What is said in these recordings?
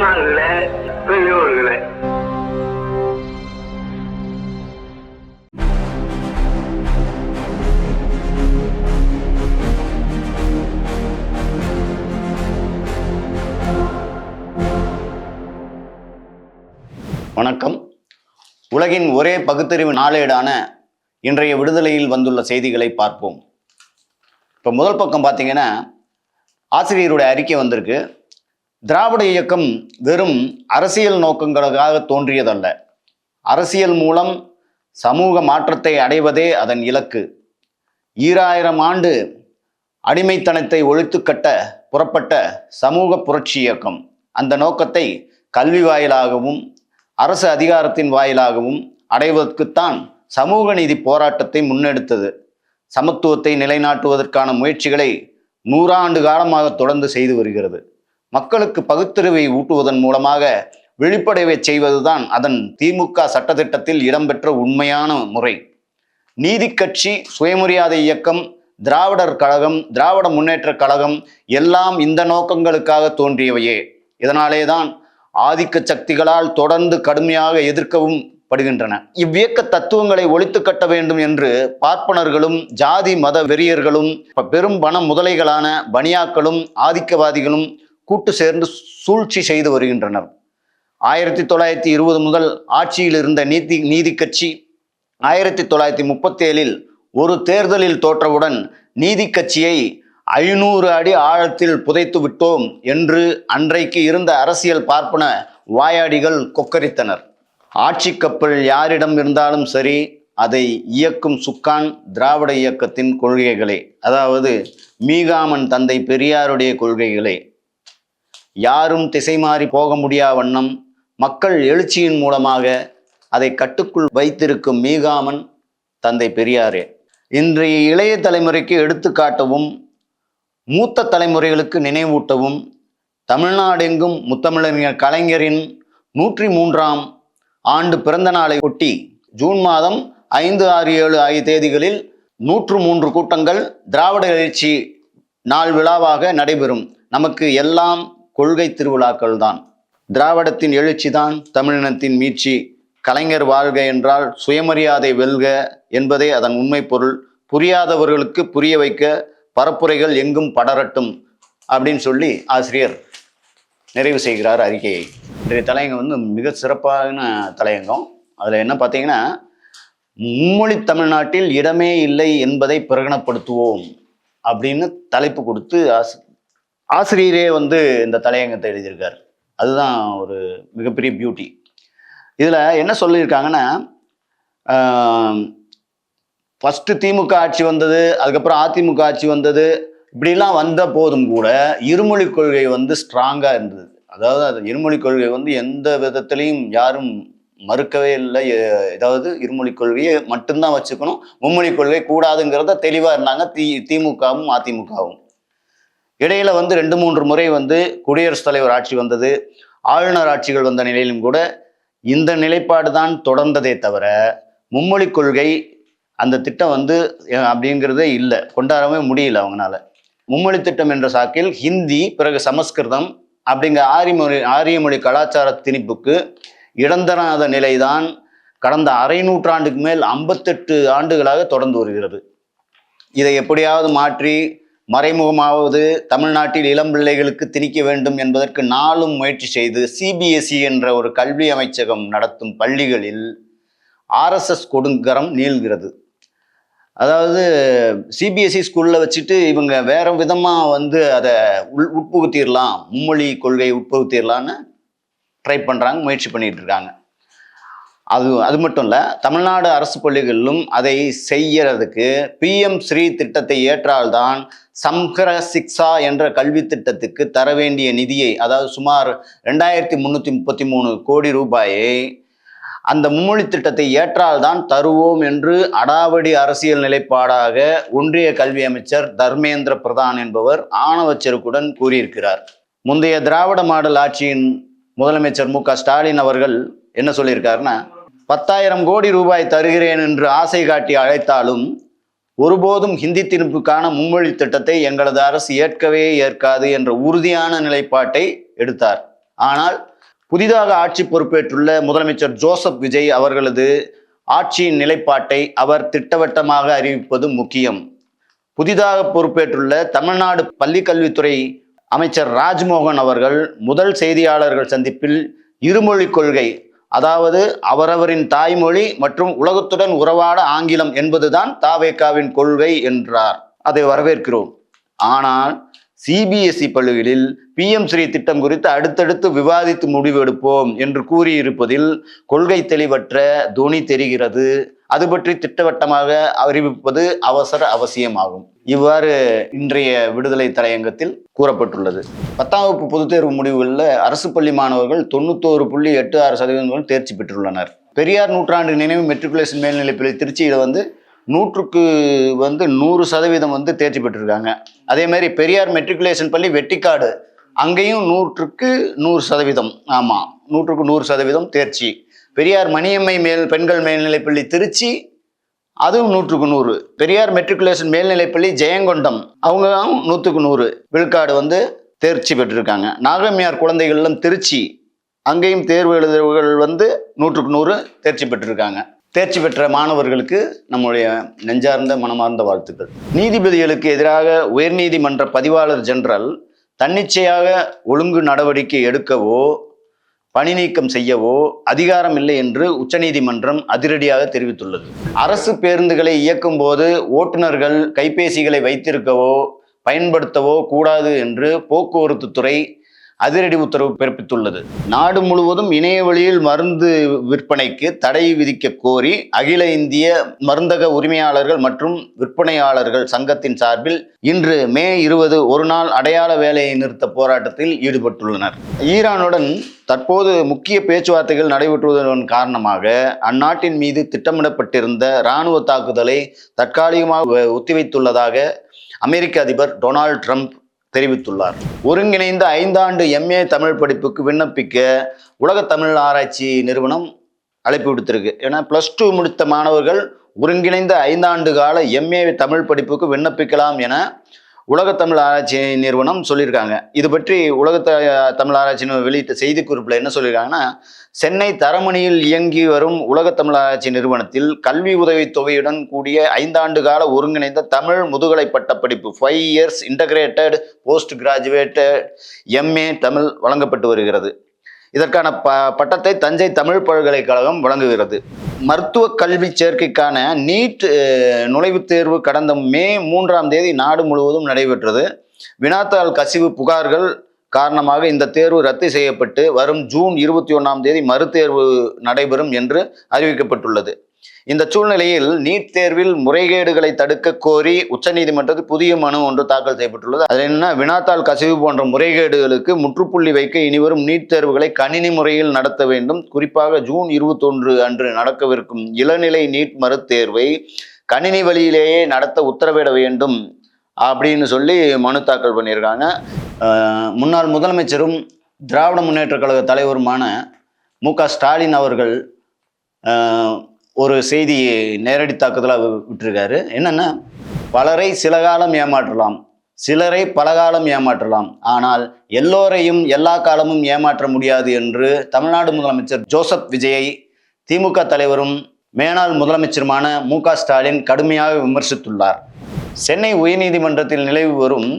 நல்ல பெரியோர்களே, வணக்கம். உலகின் ஒரே பகுத்தறிவு நாளேடான இன்றைய விடுதலையில் வந்துள்ள செய்திகளை பார்ப்போம். இப்போ முதல் பக்கம் பார்த்தீங்கன்னா, ஆசிரியருடைய அறிக்கை வந்திருக்கு. திராவிட இயக்கம் வெறும் அரசியல் நோக்கங்களுக்காக தோன்றியதல்ல, அரசியல் மூலம் சமூக மாற்றத்தை அடைவதே அதன் இலக்கு. 2000 ஆண்டு அடிமைத்தனத்தை ஒழித்து கட்ட புறப்பட்ட சமூக புரட்சி இயக்கம் அந்த நோக்கத்தை கல்வி வாயிலாகவும் அரசு அதிகாரத்தின் வாயிலாகவும் அடைவதற்குத்தான் சமூக நீதி போராட்டத்தை முன்னெடுத்தது. சமத்துவத்தை நிலைநாட்டுவதற்கான முயற்சிகளை 100 ஆண்டு காலமாக தொடர்ந்து செய்து வருகிறது. மக்களுக்கு பகுத்தறிவை ஊட்டுவதன் மூலமாக விழிப்படைவை செய்வதுதான் அதன் திமுக சட்டத்திட்டத்தில் இடம்பெற்ற உண்மையான முறை. நீதி கட்சி, சுயமரியாதை இயக்கம், திராவிடர் கழகம், திராவிட முன்னேற்ற கழகம் எல்லாம் இந்த நோக்கங்களுக்காக தோன்றியவையே. இதனாலேதான் ஆதிக்க சக்திகளால் தொடர்ந்து கடுமையாக எதிர்க்கவும் படுகின்றன. இவ்வியக்க தத்துவங்களை ஒழித்து கட்ட வேண்டும் என்று பார்ப்பனர்களும் ஜாதி மத வெறியர்களும் பெரும் பண முதலைகளான பனியாக்களும் ஆதிக்கவாதிகளும் கூட்டு சேர்ந்து சூழ்ச்சி செய்து வருகின்றனர். 1920 முதல் ஆட்சியில் இருந்த நீதி கட்சி 1937 ஒரு தேர்தலில் தோற்றவுடன் நீதி கட்சியை 500 அடி ஆழத்தில் புதைத்து விட்டோம் என்று அன்றைக்கு இருந்த அரசியல் பார்ப்பன வாயாடிகள் கொக்கரித்தனர். ஆட்சி கப்பல் யாரிடம் இருந்தாலும் சரி, அதை இயக்கும் சுக்கான் திராவிட இயக்கத்தின் கொள்கைகளே, அதாவது மீகாமன் தந்தை பெரியாருடைய கொள்கைகளே. யாரும் திசை மாறி போக முடியா வண்ணம் மக்கள் எழுச்சியின் மூலமாக அதை கட்டுக்குள் வைத்திருக்கும் மீகாமன் தந்தை பெரியாரே. இன்றைய இளைய தலைமுறைக்கு எடுத்துக்காட்டவும் மூத்த தலைமுறைகளுக்கு நினைவூட்டவும் தமிழ்நாடெங்கும் முத்தமிழறிஞர் கலைஞரின் 103ஆம் ஆண்டு பிறந்த நாளை ஒட்டி ஜூன் மாதம் 5, 6, 7 ஆகிய தேதிகளில் 103 கூட்டங்கள் திராவிட எழுச்சி நாள் விழாவாக நடைபெறும். நமக்கு எல்லாம் கொள்கை திருவிழாக்கள் தான். திராவிடத்தின் எழுச்சி தான் தமிழினத்தின் மீட்சி. கலைஞர் வாழ்க என்றால் சுயமரியாதை வெல்க என்பதே அதன் உண்மை பொருள். புரியாதவர்களுக்கு புரிய வைக்க பரப்புரைகள் எங்கும் படரட்டும் அப்படின்னு சொல்லி ஆசிரியர் நிறைவு செய்கிறார் அறிக்கையை. இன்றைய தலையங்கம் மிக சிறப்பான தலையங்கம். அதில் என்ன பார்த்தீங்கன்னா, மும்மொழி தமிழ்நாட்டில் இடமே இல்லை என்பதை பிரகடனப்படுத்துவோம் அப்படின்னு தலைப்பு கொடுத்து ஆசிரியரே இந்த தலையங்கத்தை எழுதியிருக்கார். அதுதான் ஒரு மிகப்பெரிய பியூட்டி. இதில் என்ன சொல்லியிருக்காங்கன்னா, ஃபஸ்ட்டு திமுக ஆட்சி வந்தது, அதுக்கப்புறம் அதிமுக ஆட்சி வந்தது, இப்படிலாம் வந்த போதும் கூட இருமொழி கொள்கை ஸ்ட்ராங்காக இருந்தது. அதாவது அது இருமொழி கொள்கை எந்த விதத்திலையும் யாரும் மறுக்கவே இல்லை. ஏதாவது இருமொழி கொள்கையை மட்டும்தான் வச்சுக்கணும், மும்மொழி கொள்கை கூடாதுங்கிறத தெளிவாக இருந்தாங்க திமுகவும் அதிமுகவும். இடையில 2-3 முறை குடியரசுத் தலைவர் ஆட்சி வந்தது, ஆளுநர் ஆட்சிகள் வந்த நிலையிலும் கூட இந்த நிலைப்பாடு தான் தொடர்ந்ததே தவிர மும்மொழி கொள்கை அந்த திட்டம் அப்படிங்கிறதே இல்லை, கொண்டாடவே முடியல அவங்களால. மும்மொழி திட்டம் என்ற சாக்கில் ஹிந்தி, பிறகு சமஸ்கிருதம் அப்படிங்கிற ஆரிய மொழி கலாச்சார திணிப்புக்கு இடந்தராத நிலைதான் கடந்த அரை நூற்றாண்டுக்கு மேல் 58 ஆண்டுகளாக தொடர்ந்து வருகிறது. இதை எப்படியாவது மாற்றி மறைமுகமாவது தமிழ்நாட்டில் இளம் பிள்ளைகளுக்கு திணிக்க வேண்டும் என்பதற்கு நாளும் முயற்சி செய்து CBSE என்ற ஒரு கல்வி அமைச்சகம் நடத்தும் பள்ளிகளில் RSS கொடுங்கரம் நீள்கிறது. அதாவது CBSE ஸ்கூலில் வச்சுட்டு இவங்க வேற விதமாக அதை உட்புகுத்திடலாம், மும்மொழி கொள்கையை உட்புகுத்திடலான்னு ட்ரை பண்ணுறாங்க, முயற்சி பண்ணிட்டு இருக்காங்க. அது மட்டும் இல்லை, தமிழ்நாடு அரசு பள்ளிகளிலும் அதை செய்யறதுக்கு PM ஸ்ரீ திட்டத்தை ஏற்றால்தான் சம்ஹர சிக்ஷா என்ற கல்வி திட்டத்துக்கு தர வேண்டிய நிதியை, அதாவது சுமார் 2333 கோடி ரூபாயை அந்த மும்மொழி திட்டத்தை ஏற்றால்தான் தருவோம் என்று அடாவடி அரசியல் நிலைப்பாடாக ஒன்றிய கல்வி அமைச்சர் தர்மேந்திர பிரதான் என்பவர் ஆணவச்செருக்குடன் கூறியிருக்கிறார். முந்தைய திராவிட மாடல் ஆட்சியின் முதலமைச்சர் மு க ஸ்டாலின் அவர்கள் என்ன சொல்லியிருக்காருன்னா, 10,000 கோடி ரூபாய் தருகிறேன் என்று ஆசை காட்டி அழைத்தாலும் ஒருபோதும் ஹிந்தி திணிப்புக்கான மும்மொழி திட்டத்தை எங்களது அரசு ஏற்கவே ஏற்காது என்ற உறுதியான நிலைப்பாட்டை எடுத்தார். ஆனால் புதிதாக ஆட்சி பொறுப்பேற்றுள்ள முதலமைச்சர் ஜோசப் விஜய் அவர்களது ஆட்சியின் நிலைப்பாட்டை அவர் திட்டவட்டமாக அறிவிப்பது முக்கியம். புதிதாக பொறுப்பேற்றுள்ள தமிழ்நாடு பள்ளிக்கல்வித்துறை அமைச்சர் ராஜ்மோகன் அவர்கள் முதல் செய்தியாளர்கள் சந்திப்பில் இருமொழி கொள்கை, அதாவது அவரவரின் தாய்மொழி மற்றும் உலகத்துடன் உறவாட ஆங்கிலம் என்பதுதான் தாவேகாவின் கொள்கை என்றார். அதை வரவேற்கிறோம். ஆனால் சிபிஎஸ்இ பள்ளிகளில் PM ஸ்ரீ திட்டம் குறித்து அடுத்தடுத்து விவாதித்து முடிவெடுப்போம் என்று கூறியிருப்பதில் கொள்கை தெளிவற்ற தொனி தெரிகிறது. அது பற்றி திட்டவட்டமாக அறிவிப்பது அவசியமாகும். இவ்வாறு இன்றைய விடுதலை தலையங்கத்தில் கூறப்பட்டுள்ளது. 10ஆம் வகுப்பு பொதுத் தேர்வு முடிவுகளில் அரசு பள்ளி மாணவர்கள் 91.86% தேர்ச்சி பெற்றுள்ளனர். பெரியார் நூற்றாண்டு நினைவு மெட்ரிகுலேஷன் மேல்நிலைப்பள்ளி திருச்சியில் 100% தேர்ச்சி பெற்றிருக்காங்க. அதே மாதிரி பெரியார் மெட்ரிகுலேஷன் பள்ளி வெட்டிக்காடு, அங்கேயும் 100% ஆமாம் 100% தேர்ச்சி. பெரியார் மணியம்மை பெண்கள் மேல்நிலைப்பள்ளி திருச்சி, அதுவும் 100%. பெரியார் மெட்ரிகுலேஷன் மேல்நிலைப்பள்ளி ஜெயங்கொண்டம், அவங்க 100% விழுக்காடு தேர்ச்சி பெற்றிருக்காங்க. நாகம்மையார் குழந்தைகள் திருச்சி, அங்கேயும் தேர்வு எழுதுறவர்கள் 100% தேர்ச்சி பெற்றிருக்காங்க. தேர்ச்சி பெற்ற மாணவர்களுக்கு நம்முடைய நெஞ்சார்ந்த மனமார்ந்த வாழ்த்துக்கள். நீதிபதிகளுக்கு எதிராக உயர்நீதிமன்ற பதிவாளர் ஜெனரல் தன்னிச்சையாக ஒழுங்கு நடவடிக்கை எடுக்கவோ பணி நீக்கம் செய்யவோ அதிகாரம் இல்லை என்று உச்சநீதிமன்றம் அதிரடியாக தெரிவித்துள்ளது. அரசு பேருந்துகளை இயக்கும் போது ஓட்டுநர்கள் கைபேசிகளை வைத்திருக்கவோ பயன்படுத்தவோ கூடாது என்று போக்குவரத்து துறை அதிரடி உத்தரவு பிறப்பித்துள்ளது. நாடு முழுவதும் இணைய வழியில் மருந்து விற்பனைக்கு தடை விதிக்க கோரி அகில இந்திய மருந்தக உரிமையாளர்கள் மற்றும் விற்பனையாளர்கள் சங்கத்தின் சார்பில் இன்று மே 20 ஒருநாள் அடையாள வேலையை நிறுத்த போராட்டத்தில் ஈடுபட்டுள்ளனர். ஈரானுடன் தற்போது முக்கிய பேச்சுவார்த்தைகள் நடைபெற்றுவதன் காரணமாக அந்நாட்டின் மீது திட்டமிடப்பட்டிருந்த இராணுவ தாக்குதலை தற்காலிகமாக ஒத்திவைத்துள்ளதாக அமெரிக்க அதிபர் டொனால்டு ட்ரம்ப் தெரிவித்துள்ளார். ஒருங்கிணைந்த 5 ஆண்டு MA தமிழ் படிப்புக்கு விண்ணப்பிக்க உலக தமிழ் ஆராய்ச்சி நிறுவனம் அழைப்பு விடுத்திருக்கு. ஏன்னா +2 முடித்த மாணவர்கள் ஒருங்கிணைந்த 5 ஆண்டு கால MA தமிழ் படிப்புக்கு விண்ணப்பிக்கலாம் என உலக தமிழ் ஆராய்ச்சி நிறுவனம் சொல்லியிருக்காங்க. இது பற்றி உலக தமிழ் ஆராய்ச்சி வெளியிட்ட செய்திக்குறிப்பில் என்ன சொல்லியிருக்காங்கன்னா, சென்னை தரமணியில் இயங்கி வரும் உலக தமிழ் ஆராய்ச்சி நிறுவனத்தில் கல்வி உதவித் தொகையுடன் கூடிய 5 ஆண்டு கால ஒருங்கிணைந்த தமிழ் முதுகலை பட்ட படிப்பு 5 years integrated post graduated MA Tamil வழங்கப்பட்டு வருகிறது. இதற்கான பட்டத்தை தஞ்சை தமிழ் பல்கலைக்கழகம் வழங்குகிறது. மருத்துவ கல்வி சேர்க்கைக்கான நீட் நுழைவுத் தேர்வு கடந்த மே 3ஆம் தேதி நாடு முழுவதும் நடைபெற்றது. வினாத்தாள் கசிவு புகார்கள் காரணமாக இந்த தேர்வு ரத்து செய்யப்பட்டு வரும் ஜூன் 21ஆம் தேதி மறுதேர்வு நடைபெறும் என்று அறிவிக்கப்பட்டுள்ளது. இந்த சூழ்நிலையில் நீட் தேர்வில் முறைகேடுகளை தடுக்க கோரி உச்சநீதிமன்றத்தில் புதிய மனு ஒன்று தாக்கல் செய்யப்பட்டுள்ளது. அது என்ன, வினாத்தாள் கசிவு போன்ற முறைகேடுகளுக்கு முற்றுப்புள்ளி வைக்க இனிவரும் நீட் தேர்வுகளை கணினி முறையில் நடத்த வேண்டும். குறிப்பாக ஜூன் 21 அன்று நடக்கவிருக்கும் இளநிலை நீட் மறுதேர்வை கணினி வழியிலேயே நடத்த உத்தரவிட வேண்டும் அப்படின்னு சொல்லி மனு தாக்கல் பண்ணியிருக்காங்க. முன்னாள் முதலமைச்சரும் திராவிட முன்னேற்ற கழக தலைவருமான MK ஸ்டாலின் அவர்கள் ஒரு செய்தியை நேரடி தாக்குதலாக விட்டிருக்காரு. என்னன்னா, பலரை சில காலம் ஏமாற்றலாம், சிலரை பல காலம் ஏமாற்றலாம், ஆனால் எல்லோரையும் எல்லா காலமும் ஏமாற்ற முடியாது என்று தமிழ்நாடு முதலமைச்சர் ஜோசப் விஜயை திமுக தலைவரும் மேனாள் முதலமைச்சருமான MK ஸ்டாலின் கடுமையாக விமர்சித்துள்ளார். சென்னை உயர்நீதிமன்றத்தில் நிலவி வரும்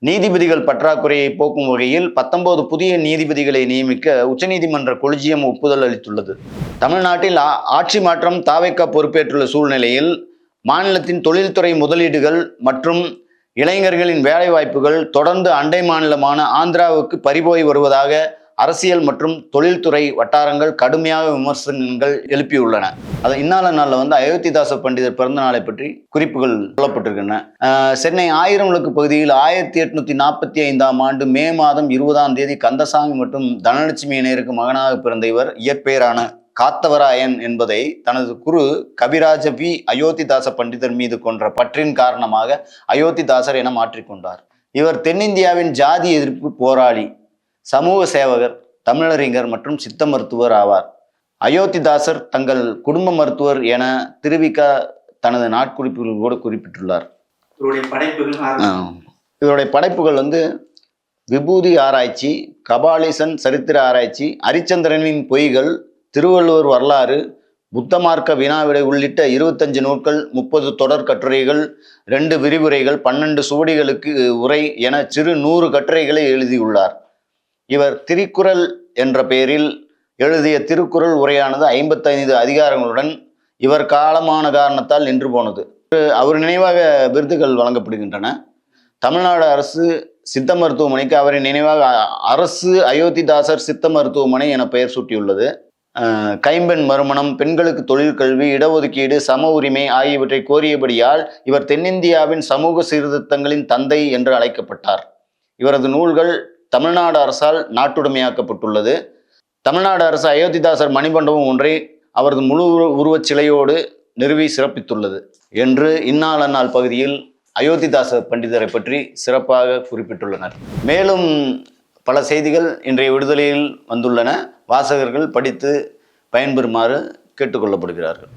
நீதிபதிகள் பற்றாக்குறையை போக்கும் வகையில் 19 புதிய நீதிபதிகளை நியமிக்க உச்சநீதிமன்ற கொலிஜியம் ஒப்புதல் அளித்துள்ளது. தமிழ்நாட்டில் ஆட்சி மாற்றம் தாவேகா பொறுப்பேற்றுள்ள சூழ்நிலையில் மாநிலத்தின் தொழில்துறை முதலீடுகள் மற்றும் இளைஞர்களின் வேலைவாய்ப்புகள் தொடர்ந்து அண்டை மாநிலமான ஆந்திராவுக்கு பறிபோய் வருவதாக அரசியல் மற்றும் தொழில்துறை வட்டாரங்கள் கடுமையாக விமர்சனங்கள் எழுப்பியுள்ளன. அது இன்னால நாளில் அயோத்திதாச பண்டிதர் பிறந்த நாளை பற்றி குறிப்புகள் சொல்லப்பட்டிருக்கின்றன. சென்னை 1000 விளக்கு பகுதியில் 1845ஆம் ஆண்டு மே மாதம் 20ஆம் தேதி கந்தசாமி மற்றும் தனலட்சுமி இணையருக்கு மகனாக பிறந்த இவர் இயற்பெயரான காத்தவராயன் என்பதை தனது குரு கவிராஜ வி அயோத்திதாச பண்டிதர் மீது கொன்ற பற்றின் காரணமாக அயோத்திதாசர் என மாற்றிக்கொண்டார். இவர் தென்னிந்தியாவின் ஜாதி எதிர்ப்பு போராளி, சமூக சேவகர், தமிழறிஞர் மற்றும் சித்த மருத்துவர் ஆவார். அயோத்திதாசர் தங்கள் குடும்ப மருத்துவர் என திருவிக தனது நாட்குறிப்புகள் கூட குறிப்பிட்டுள்ளார். இவருடைய படைப்புகள் விபூதி ஆராய்ச்சி, கபாலீசன் சரித்திர ஆராய்ச்சி, அரிச்சந்திரனின் பொய்கள், திருவள்ளுவர் வரலாறு, புத்த மார்க்க வினாவிடை உள்ளிட்ட 25 நூல்கள், 30 தொடர் கட்டுரைகள், 2 விரிவுரைகள், 12 சுவடிகளுக்கு உரை என சிறு 100 கட்டுரைகளை எழுதியுள்ளார். இவர் திருக்குறள் என்ற பெயரில் எழுதிய திருக்குறள் உரையானது 55 அதிகாரங்களுடன் இவர் காலமான காரணத்தால் நின்று போனது. அவர் நினைவாக விருதுகள் வழங்கப்படுகின்றன. தமிழ்நாடு அரசு சித்த மருத்துவமனைக்கு அவரின் நினைவாக அரசு அயோத்திதாசர் சித்த மருத்துவமனை என பெயர் சூட்டியுள்ளது. கைம்பெண் மறுமணம், பெண்களுக்கு தொழிற்கல்வி, இடஒதுக்கீடு, சம உரிமை ஆகியவற்றை கோரியபடியால் இவர் தென்னிந்தியாவின் சமூக சீர்திருத்தங்களின் தந்தை என்று அழைக்கப்பட்டார். இவரது நூல்கள் தமிழ்நாடு அரசால் நாட்டுடைமையாக்கப்பட்டுள்ளது. தமிழ்நாடு அரசு அயோத்திதாசர் மணிமண்டபம் ஒன்றை அவரது முழு உருவச் சிலையோடு நிறுவி சிறப்பித்துள்ளது என்று இந்நாள் அந்நாள் பகுதியில் அயோத்திதாசர் பண்டிதரை பற்றி சிறப்பாக குறிப்பிட்டுள்ளனர். மேலும் பல செய்திகள் இன்றைய விடுதலையில் வந்துள்ளன. வாசகர்கள் படித்து பயன்பெறுமாறு கேட்டுக்கொள்ளப்படுகிறார்கள்.